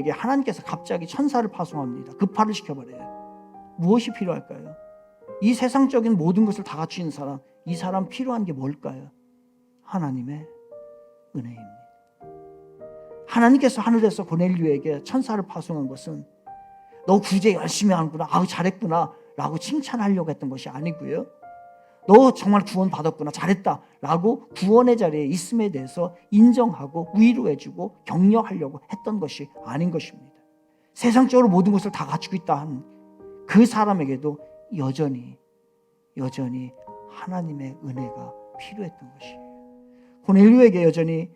고넬료에게 하나님께서 갑자기 천사를 파송합니다. 급파를 시켜버려요. 무엇이 필요할까요? 이 세상적인 모든 것을 다 갖추는 사람, 이 사람 필요한 게 뭘까요? 하나님의 은혜입니다. 하나님께서 하늘에서 고넬료에게 천사를 파송한 것은 너 구제 열심히 하는구나, 아우 잘했구나 라고 칭찬하려고 했던 것이 아니고요, 너 정말 구원 받았구나, 잘했다 라고 구원의 자리에 있음에 대해서 인정하고 위로해주고 격려하려고 했던 것이 아닌 것입니다. 세상적으로 모든 것을 다 갖추고 있다 한 그 사람에게도 여전히 하나님의 은혜가 필요했던 것이에요. 고넬료에게 여전히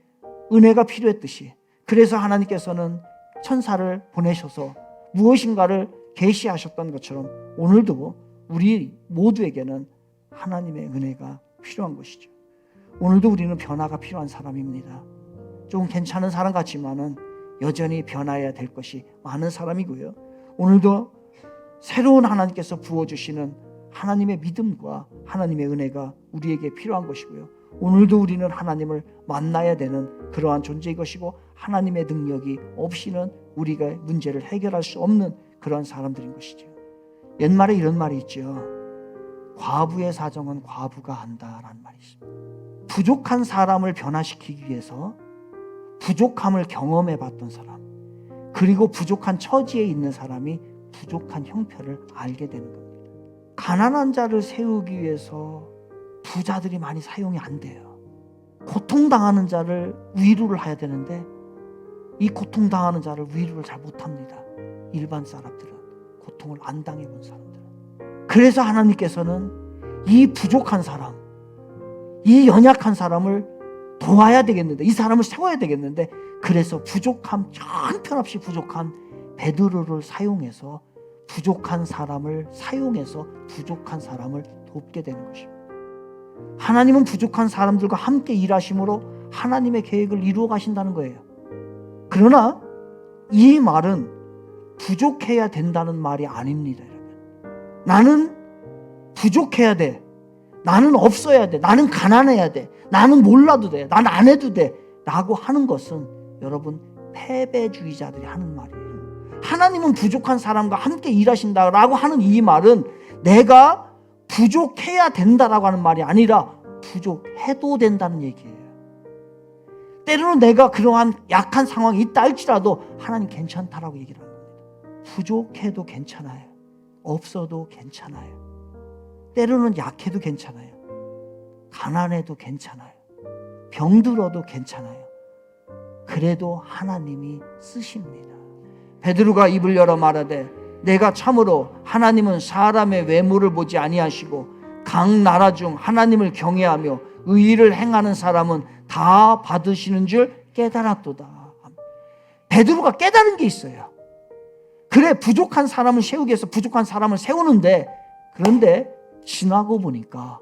은혜가 필요했듯이, 그래서 하나님께서는 천사를 보내셔서 무엇인가를 계시하셨던 것처럼 오늘도 우리 모두에게는 하나님의 은혜가 필요한 것이죠. 오늘도 우리는 변화가 필요한 사람입니다. 좀 괜찮은 사람 같지만은 여전히 변화해야 될 것이 많은 사람이고요. 오늘도 새로운 하나님께서 부어주시는 하나님의 믿음과 하나님의 은혜가 우리에게 필요한 것이고요. 오늘도 우리는 하나님을 만나야 되는 그러한 존재인 것이고, 하나님의 능력이 없이는 우리가 문제를 해결할 수 없는 그런 사람들인 것이죠. 옛말에 이런 말이 있죠. 과부의 사정은 과부가 안다라는 말이 있습니다. 부족한 사람을 변화시키기 위해서 부족함을 경험해 봤던 사람, 그리고 부족한 처지에 있는 사람이 부족한 형편을 알게 되는 겁니다. 가난한 자를 세우기 위해서 부자들이 많이 사용이 안 돼요. 고통당하는 자를 위로를 해야 되는데 이 고통당하는 자를 위로를 잘 못합니다. 일반 사람들은, 고통을 안 당해본 사람들은. 그래서 하나님께서는 이 부족한 사람, 이 연약한 사람을 도와야 되겠는데, 이 사람을 세워야 되겠는데, 그래서 부족함, 형편없이 부족한 베드로를 사용해서 부족한 사람을 돕게 되는 것입니다. 하나님은 부족한 사람들과 함께 일하심으로 하나님의 계획을 이루어 가신다는 거예요. 그러나 이 말은 부족해야 된다는 말이 아닙니다, 여러분. 나는 부족해야 돼, 나는 없어야 돼, 나는 가난해야 돼, 나는 몰라도 돼, 나는 안 해도 돼 라고 하는 것은 여러분 패배주의자들이 하는 말이에요. 하나님은 부족한 사람과 함께 일하신다라고 하는 이 말은 내가 부족해야 된다라고 하는 말이 아니라 부족해도 된다는 얘기예요. 때로는 내가 그러한 약한 상황이 있다 할지라도 하나님 괜찮다라고 얘기를 합니다. 부족해도 괜찮아요. 없어도 괜찮아요. 때로는 약해도 괜찮아요. 가난해도 괜찮아요. 병들어도 괜찮아요. 그래도 하나님이 쓰십니다. 베드로가 입을 열어 말하되 내가 참으로 하나님은 사람의 외모를 보지 아니하시고 각 나라 중 하나님을 경외하며 의의를 행하는 사람은 다 받으시는 줄 깨달았도다. 베드로가 깨달은 게 있어요. 그래, 부족한 사람을 세우기 위해서 부족한 사람을 세우는데, 그런데 지나고 보니까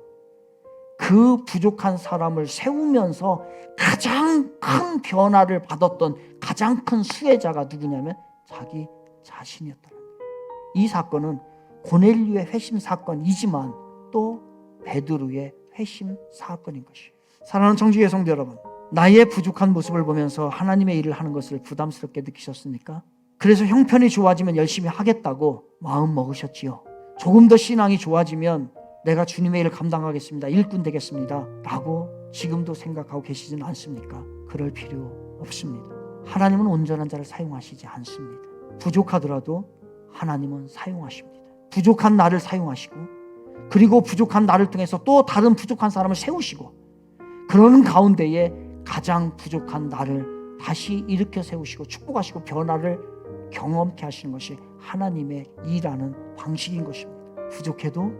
그 부족한 사람을 세우면서 가장 큰 변화를 받았던 가장 큰 수혜자가 누구냐면 자기 자신이었더라. 이 사건은 고넬료의 회심 사건이지만 또 베드로의 회심 사건인 것이에요. 사랑하는 청지기의 성도 여러분, 나의 부족한 모습을 보면서 하나님의 일을 하는 것을 부담스럽게 느끼셨습니까? 그래서 형편이 좋아지면 열심히 하겠다고 마음 먹으셨지요. 조금 더 신앙이 좋아지면 내가 주님의 일을 감당하겠습니다, 일꾼 되겠습니다 라고 지금도 생각하고 계시지는 않습니까? 그럴 필요 없습니다. 하나님은 온전한 자를 사용하시지 않습니다. 부족하더라도 하나님은 사용하십니다. 부족한 나를 사용하시고, 그리고 부족한 나를 통해서 또 다른 부족한 사람을 세우시고, 그러는 가운데에 가장 부족한 나를 다시 일으켜 세우시고 축복하시고 변화를 경험케 하시는 것이 하나님의 일하는 방식인 것입니다. 부족해도